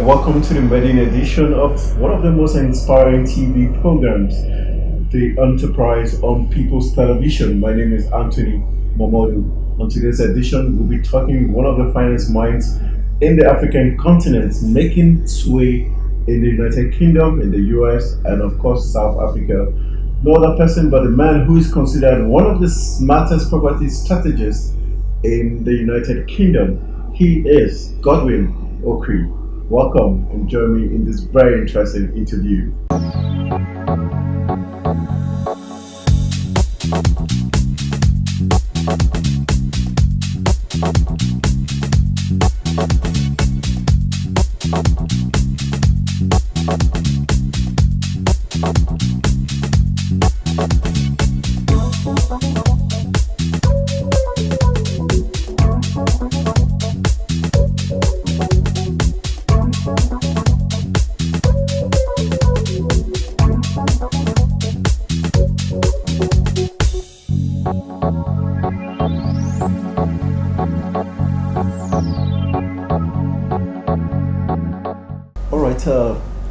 welcome to the maiden edition of one of the most inspiring TV programs, The Enterprise on People's Television. My name is Anthony Momodu. On today's edition, we'll be talking with one of the finest minds in the African continent, making its way in the United Kingdom, in the US, and of course South Africa. No other person but the man who is considered one of the smartest property strategists in the United Kingdom. He is Godwin Okri. Welcome and join me in this very interesting interview.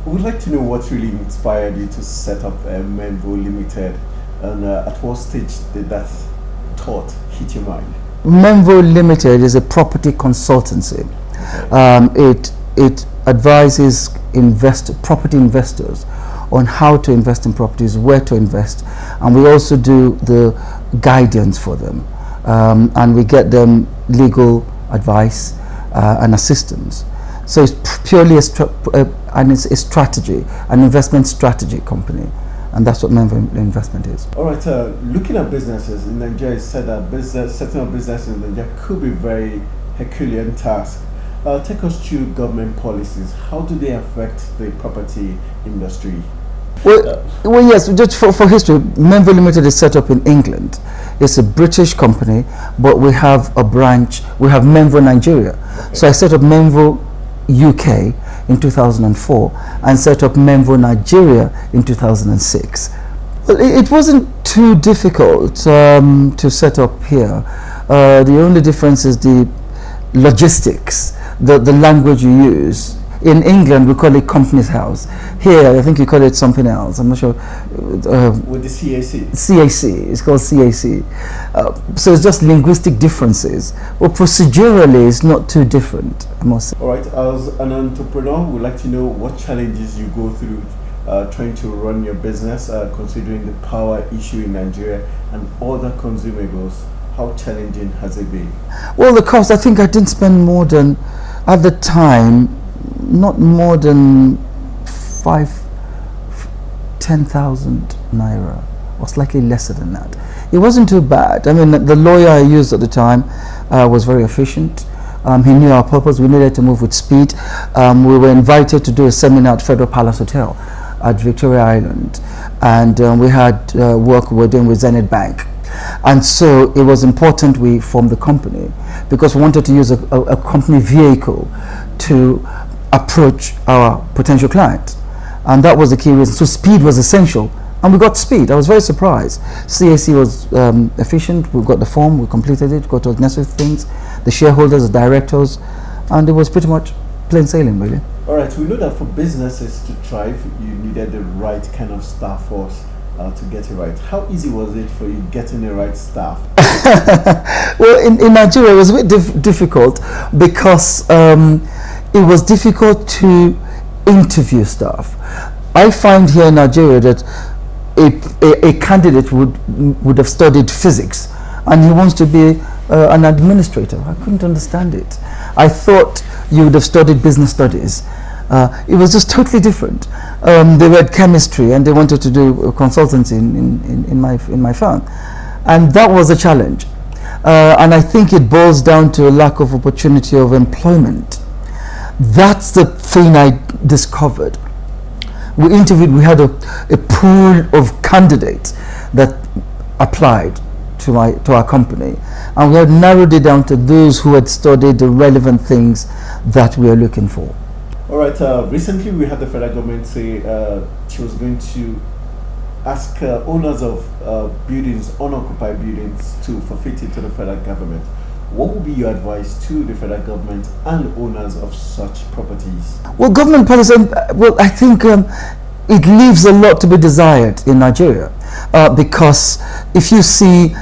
We'd like to know what really inspired you to set up Menvo Limited, and at what stage did that thought hit your mind? Menvo Limited is a property consultancy. Okay. It advises property investors on how to invest in properties, where to invest, and we also do the guidance for them, and we get them legal advice and assistance. So it's purely it's a strategy, an investment strategy company, and that's what Menvo Investment is. All right. Looking at businesses in Nigeria, it's said that setting up businesses in Nigeria could be a very Herculean task. Take us through government policies. How do they affect the property industry? Well, yes. Just for history, Menvo Limited is set up in England. It's a British company, but we have a branch. We have Menvo Nigeria. Okay. So I set up Menvo UK in 2004 and set up Menvo Nigeria in 2006. Well, it wasn't too difficult to set up here. The only difference is the logistics, the language you use. In England, we call it company's house. Here, I think you call it something else. I'm not sure. With the CAC? CAC. It's called CAC. So it's just linguistic differences. But procedurally, it's not too different, I must say. All right. As an entrepreneur, we'd like to know what challenges you go through trying to run your business, considering the power issue in Nigeria and other consumables. How challenging has it been? Well, the cost, I think I didn't spend more than, at the time, not more than 10,000 naira, or slightly lesser than that. It wasn't too bad. I mean, the lawyer I used at the time was very efficient. He knew our purpose. We needed to move with speed. We were invited to do a seminar at Federal Palace Hotel at Victoria Island, and we had work we were doing with Zenith Bank. And so it was important we formed the company because we wanted to use a company vehicle to approach our potential client, and that was the key reason. So speed was essential, and we got speed. I was very surprised. CAC was efficient. We got the form, we completed it, got all the necessary things, the shareholders, the directors, and it was pretty much plain sailing, really. All right, we know that for businesses to thrive, you needed the right kind of staff force to get it right. How easy was it for you getting the right staff? Well, in Nigeria, it was a bit difficult because it was difficult to interview staff. I find here in Nigeria that a candidate would have studied physics and he wants to be an administrator. I couldn't understand it. I thought you would have studied business studies. It was just totally different. They read chemistry and they wanted to do consultancy in my firm, and that was a challenge. And I think it boils down to a lack of opportunity of employment. That's the thing I discovered. We interviewed. We had a pool of candidates that applied to our company, and we had narrowed it down to those who had studied the relevant things that we are looking for. All right. Recently, we had the federal government say she was going to ask owners of buildings, unoccupied buildings, to forfeit it to the federal government. what would be your advice to the federal government and owners of such properties? Well, government policy, well, I think it leaves a lot to be desired in Nigeria, because if you see,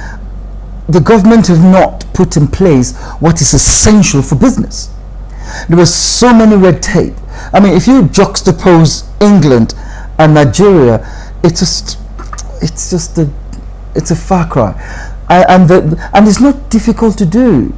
the government have not put in place what is essential for business. There was so many red tape. I mean, if you juxtapose England and Nigeria, it's a far cry, and it's not difficult to do.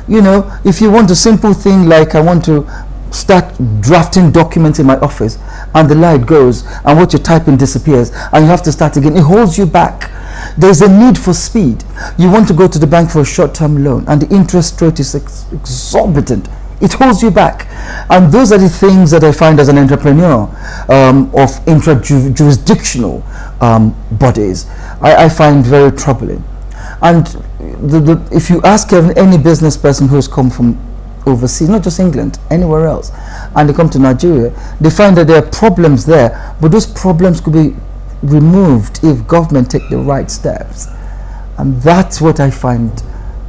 You know, if you want a simple thing like I want to start drafting documents in my office, and the light goes, and what you're typing disappears, and you have to start again, it holds you back. There's a need for speed. You want to go to the bank for a short-term loan, and the interest rate is exorbitant. It holds you back. And those are the things that I find as an entrepreneur of intra-jurisdictional bodies, I find very troubling. And if you ask any business person who's come from overseas, not just England, anywhere else, and they come to Nigeria, they find that there are problems there, but those problems could be removed if government take the right steps. And that's what I find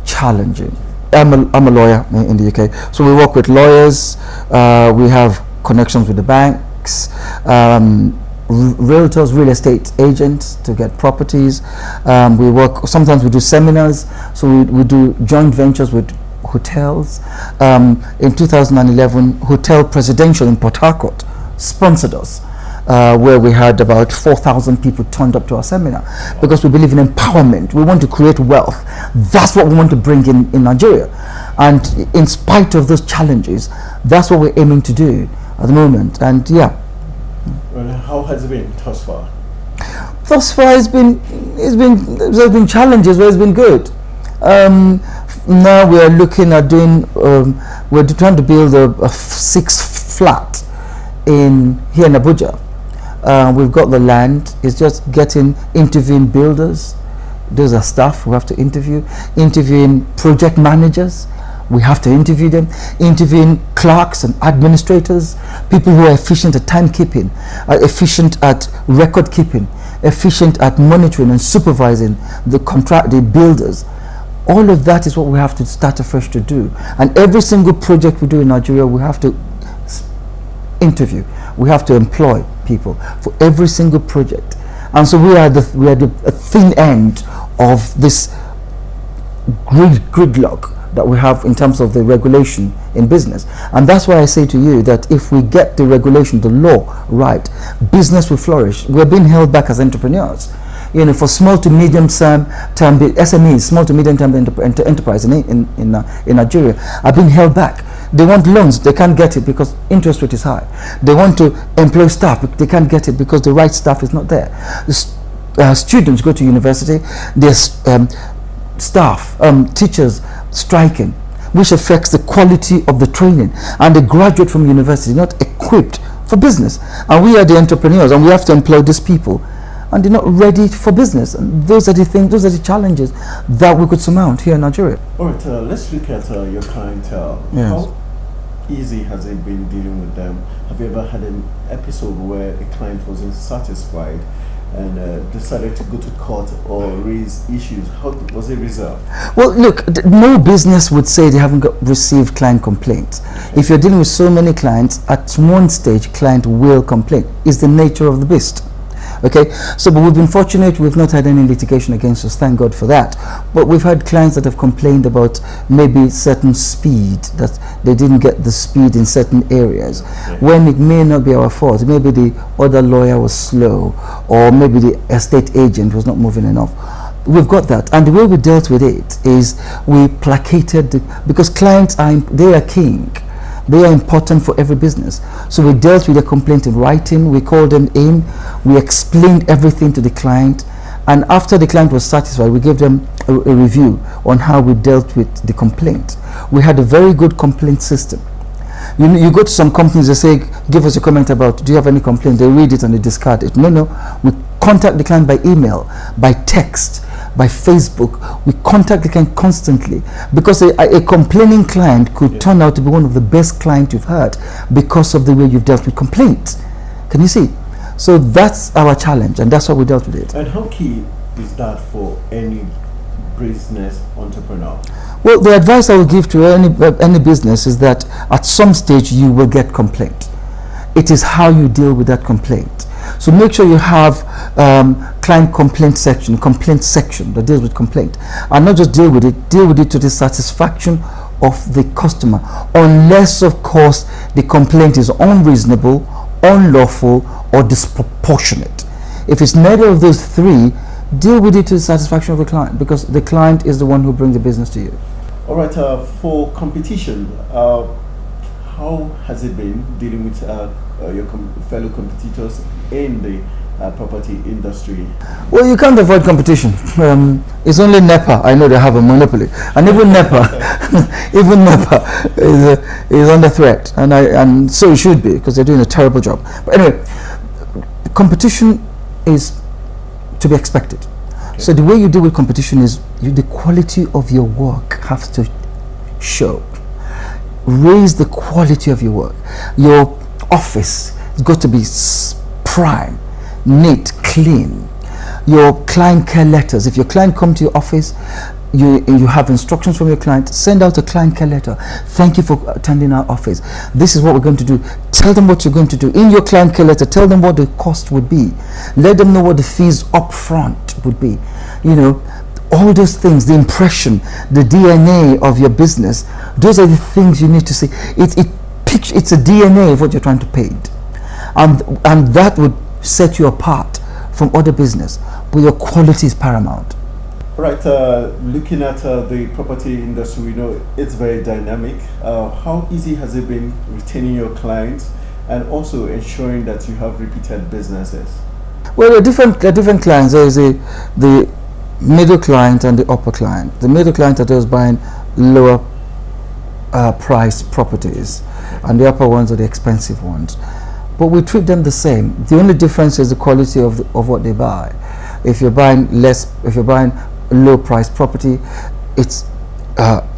challenging. I'm a lawyer in the UK, so we work with lawyers, we have connections with the banks, realtors, real estate agents to get properties. Sometimes we do seminars, so we do joint ventures with hotels. In 2011, Hotel Presidential in Port Harcourt sponsored us, where we had about 4,000 people turned up to our seminar, because we believe in empowerment. We want to create wealth. That's what we want to bring in Nigeria. And in spite of those challenges, that's what we're aiming to do at the moment. And yeah. Well, how has it been thus far? Thus far, there's been challenges, but it's been good. Now we are looking at doing, we're trying to build a 6th flat here in Abuja. We've got the land. It's just interviewing builders. Those are staff we have to interviewing project managers. We have to interview them, interviewing clerks and administrators, people who are efficient at timekeeping, efficient at record keeping, efficient at monitoring and supervising the builders. All of that is what we have to start afresh to do. And every single project we do in Nigeria, we have to interview. We have to employ people for every single project. And so we are the thin end of this gridlock that we have in terms of the regulation in business. And that's why I say to you that if we get the regulation, the law right, business will flourish. We're being held back as entrepreneurs. You know, for small to medium term SMEs, small to medium term enterprise in Nigeria are being held back. They want loans, they can't get it because interest rate is high. They want to employ staff, but they can't get it because the right staff is not there. Students go to university, there's staff, teachers striking, which affects the quality of the training, and they graduate from university not equipped for business. And we are the entrepreneurs, and we have to employ these people, and they're not ready for business. And those are the things, those are the challenges that we could surmount here in Nigeria. All right, let's look at your clientele. Yes. How easy has it been dealing with them? Have you ever had an episode where a client wasn't satisfied and decided to go to court or raise issues? How was it resolved? Well, look, no business would say they haven't received client complaints. If you're dealing with so many clients, at one stage, client will complain. It's the nature of the beast. Okay, so but we've been fortunate, we've not had any litigation against us, thank God for that. But we've had clients that have complained about maybe certain speed, that they didn't get the speed in certain areas, when it may not be our fault. Maybe the other lawyer was slow, or maybe the estate agent was not moving enough. We've got that, and the way we dealt with it is we placated, because clients they are king. They are important for every business. So we dealt with the complaint in writing, we called them in, we explained everything to the client, and after the client was satisfied, we gave them a review on how we dealt with the complaint. We had a very good complaint system. You go to some companies, they say, give us a comment about, do you have any complaint? They read it and they discard it. No, we contact the client by email, by text, by Facebook. We contact the client constantly, because a complaining client could turn out to be one of the best clients you've had because of the way you've dealt with complaints. Can you see? So that's our challenge, and that's how we dealt with it. And how key is that for any business entrepreneur? Well, the advice I would give to any business is that at some stage you will get complaint. It is how you deal with that complaint. So make sure you have client complaint section that deals with complaint, and not just deal with it to the satisfaction of the customer, unless of course the complaint is unreasonable, unlawful, or disproportionate. If it's neither of those three, deal with it to the satisfaction of the client, because the client is the one who brings the business to you. All right, for competition, how has it been dealing with your fellow competitors in the property industry? Well, you can't avoid competition. It's only NEPA. I know they have a monopoly, and even NEPA, is under threat, and so it should be, because they're doing a terrible job. But anyway, competition is to be expected. Okay. So the way you deal with competition is the quality of your work has to show. Raise the quality of your work. Your office has got to be prime, neat, clean. Your client care letters. If your client come to your office, you have instructions from your client, send out a client care letter. Thank you for attending our office. This is what we're going to do. Tell them what you're going to do. In your client care letter, tell them what the cost would be. Let them know what the fees up front would be. You know, all those things, the impression, the DNA of your business, those are the things you need to see. It's a DNA of what you're trying to paint. And that would set you apart from other business, but your quality is paramount. Right, looking at the property industry, we know it's very dynamic. How easy has it been retaining your clients and also ensuring that you have repeated businesses? Well, there are different clients. There is the middle client and the upper client. The middle client are those buying lower price properties, and the upper ones are the expensive ones. But we treat them the same. The only difference is the quality of what they buy. If you're buying low price property, it's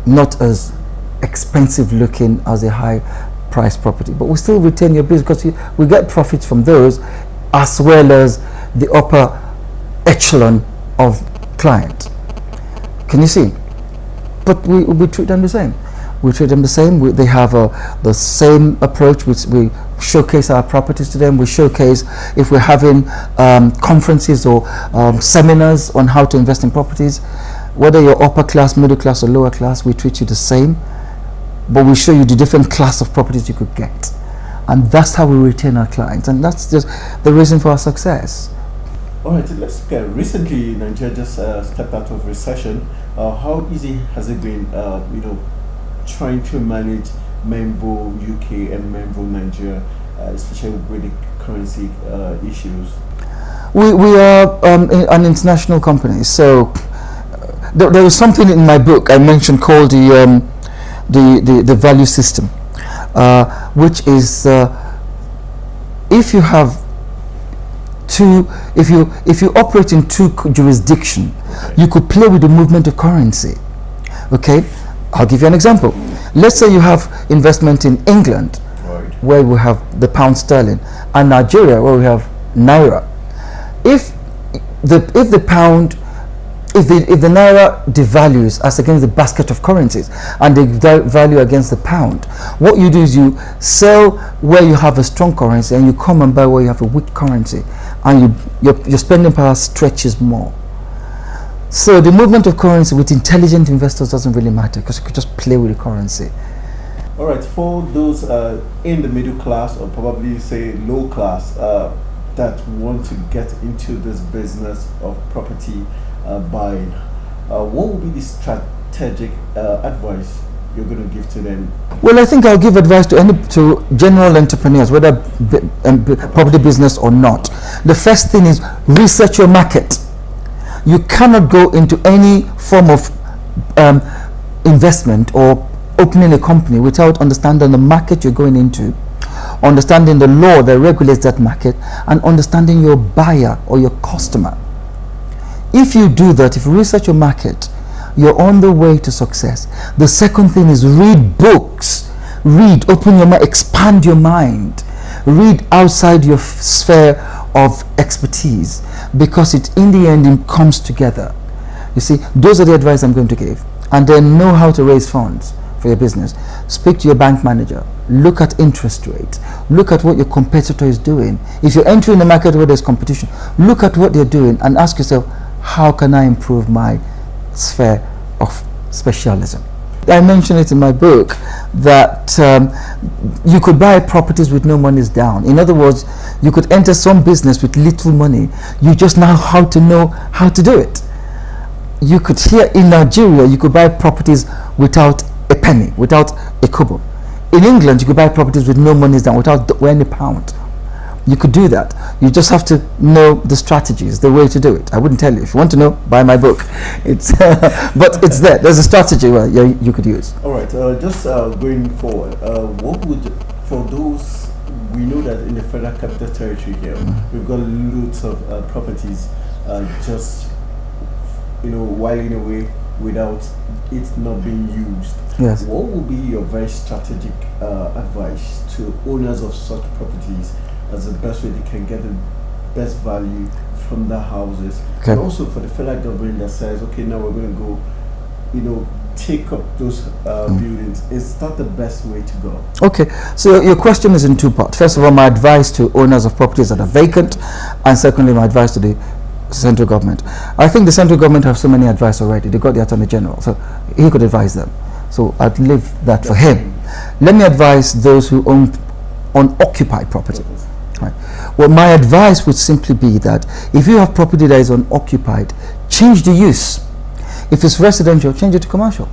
not as expensive looking as a high price property, but we still retain your business because we get profits from those, as well as the upper echelon of client. Can you see? But we treat them the same. We treat them the same. They have the same approach. We showcase our properties to them. We showcase, if we're having conferences or seminars on how to invest in properties, whether you're upper class, middle class, or lower class, we treat you the same, but we show you the different class of properties you could get, and that's how we retain our clients, and that's just the reason for our success. All right, let's get recently Nigeria just stepped out of recession. How easy has it been, trying to manage Membo UK and Membo Nigeria, especially with the currency issues? We are an international company, so there was something in my book I mentioned called the value system, which is if you have if you operate in two jurisdictions, okay, you could play with the movement of currency. Okay, I'll give you an example. Let's say you have investment in England, right, where we have the pound sterling, and Nigeria, where we have naira. If the naira devalues as against the basket of currencies, and they value against the pound, what you do is you sell where you have a strong currency, and you come and buy where you have a weak currency, and your spending power stretches more. So the movement of currency with intelligent investors doesn't really matter, because you could just play with the currency. All right, for those in the middle class, or probably say low class, that want to get into this business of property buying, what would be the strategic advice you're going to give to them? Well, I think I'll give advice to general entrepreneurs, whether property business or not. The first thing is research your market. You cannot go into any form of investment or opening a company without understanding the market you're going into, understanding the law that regulates that market, and understanding your buyer or your customer. If you do that, if you research your market, you're on the way to success. The second thing is read books. Read, open your mind, expand your mind. Read outside your sphere of expertise, because it in the end it comes together. You see, those are the advice I'm going to give. And then know how to raise funds for your business. Speak to your bank manager. Look at interest rates. Look at what your competitor is doing. If you're entering a market where there's competition, look at what they're doing and ask yourself, how can I improve my sphere of specialism? I mentioned it in my book that you could buy properties with no monies down. In other words, you could enter some business with little money. You just know how to do it. You could, here in Nigeria, you could buy properties without a penny, without a kobo. In England, you could buy properties with no monies down, without any pound. You could do that. You just have to know the strategies, the way to do it. I wouldn't tell you. If you want to know, buy my book. It's but it's there. There's a strategy you could use. All right. Just going forward, what would, for those, we know that in the Federal Capital Territory here, we've got loads of properties just, whiling away without it not being used. Yes. What would be your very strategic advice to owners of such properties as the best way they can get the best value from their houses? Okay. And also for the federal government that says, okay, now we're going to go, take up those buildings. Is that the best way to go? Okay, so your question is in two parts. First of all, my advice to owners of properties that are vacant, and secondly, my advice to the central government. I think the central government have so many advice already. They got the Attorney General, so he could advise them. So I'd leave that for him. Let me advise those who own unoccupied property. Right. Well, my advice would simply be that if you have property that is unoccupied, change the use. If it's residential, change it to commercial.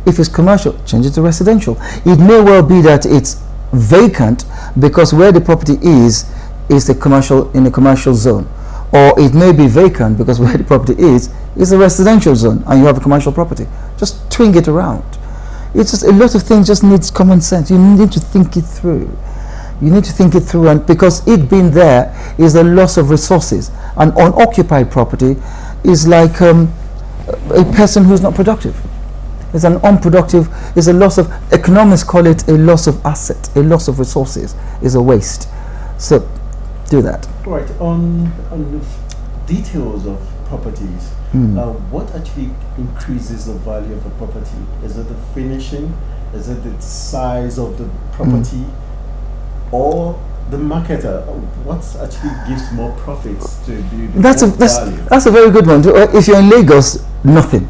If it's commercial, change it to residential. It may well be that it's vacant because where the property is the commercial, in a commercial zone, or it may be vacant because where the property is a residential zone and you have a commercial property. Just twing it around. It's just a lot of things just needs common sense. You need to think it through. You need to think it through, and because it being there is a loss of resources. An unoccupied property is like a person who's not productive. It's an unproductive, it's a loss of, economists call it a loss of asset, a loss of resources, is a waste. So do that. Right, on the details of properties, what actually increases the value of a property? Is it the finishing? Is it the size of the property? Or the marketer? What actually gives more profits to the value? That's a very good one. If you're in Lagos, nothing.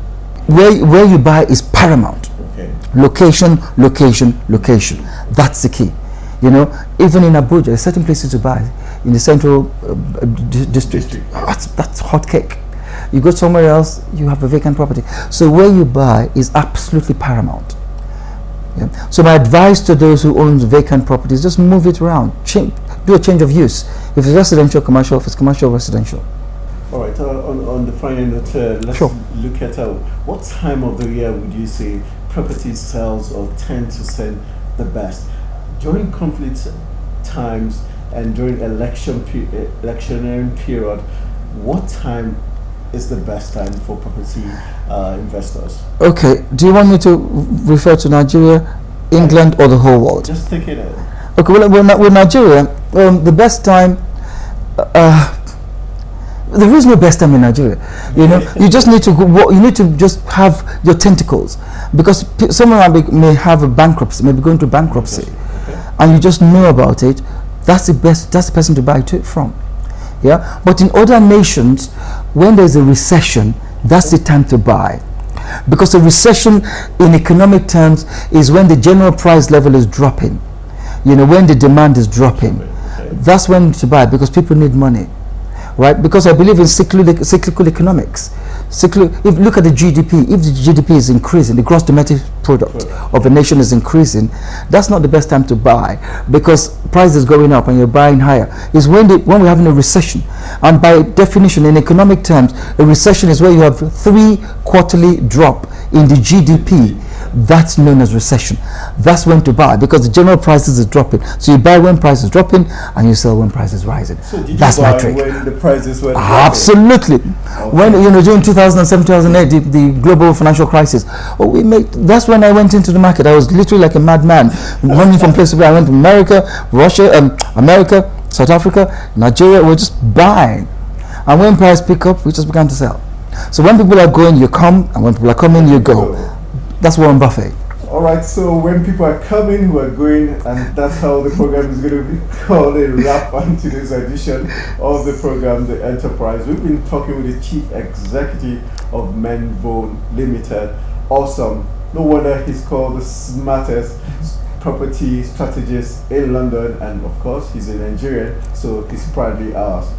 Where you buy is paramount. Okay. Location. That's the key. Even in Abuja, there's certain places to buy in the central district. That's hot cake. You go somewhere else, you have a vacant property. So where you buy is absolutely paramount. Yeah. So my advice to those who own vacant properties, just move it around. Do a change of use. If it's residential, commercial. If it's commercial, residential. All right. On the final note, let's look at what time of the year would you say property sales tend to sell the best? During conflict times and during electioneering period, what time is the best time for property investors? Okay, do you want me to refer to Nigeria, England, or the whole world? Just take it in. Okay, well, with Nigeria, the best time, there is no best time in Nigeria. You just need to just have your tentacles, because someone may have a bankruptcy, may be going to bankruptcy, and you just know about it. That's the person to buy it from. Yeah, but in other nations, when there's a recession, that's the time to buy, because a recession in economic terms is when the general price level is dropping. When the demand is dropping, that's when to buy, because people need money, right? Because I believe in cyclical economics. If you look at the GDP, if the GDP is increasing, the gross domestic product of a nation is increasing, that's not the best time to buy, because price is going up and you're buying higher. Is when we're having a recession, and by definition, in economic terms, a recession is where you have 3 quarterly drop in the GDP. That's known as recession. That's when to buy, because the general prices is dropping. So you buy when price is dropping and you sell when price is rising. So that's my trick. When the prices were absolutely dropping? When during 2007, 2008, the global financial crisis, that's when I went into the market. I was literally like a madman, running from place to place. I went to America, Russia, South Africa, Nigeria. We're just buying, and when price pick up, we just began to sell. So when people are going, you come, and when people are coming, you go. That's Warren Buffett. All right, so when people are coming, who are going, and that's how the program is going to be called a wrap on today's edition of the program, The Enterprise. We've been talking with the Chief Executive of Menvone Limited. Awesome. No wonder he's called the smartest property strategist in London, and of course, he's a Nigerian, so he's proudly ours.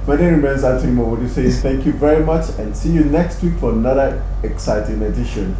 My name remains Anthony Mowodu saying thank you very much, and see you next week for another exciting edition.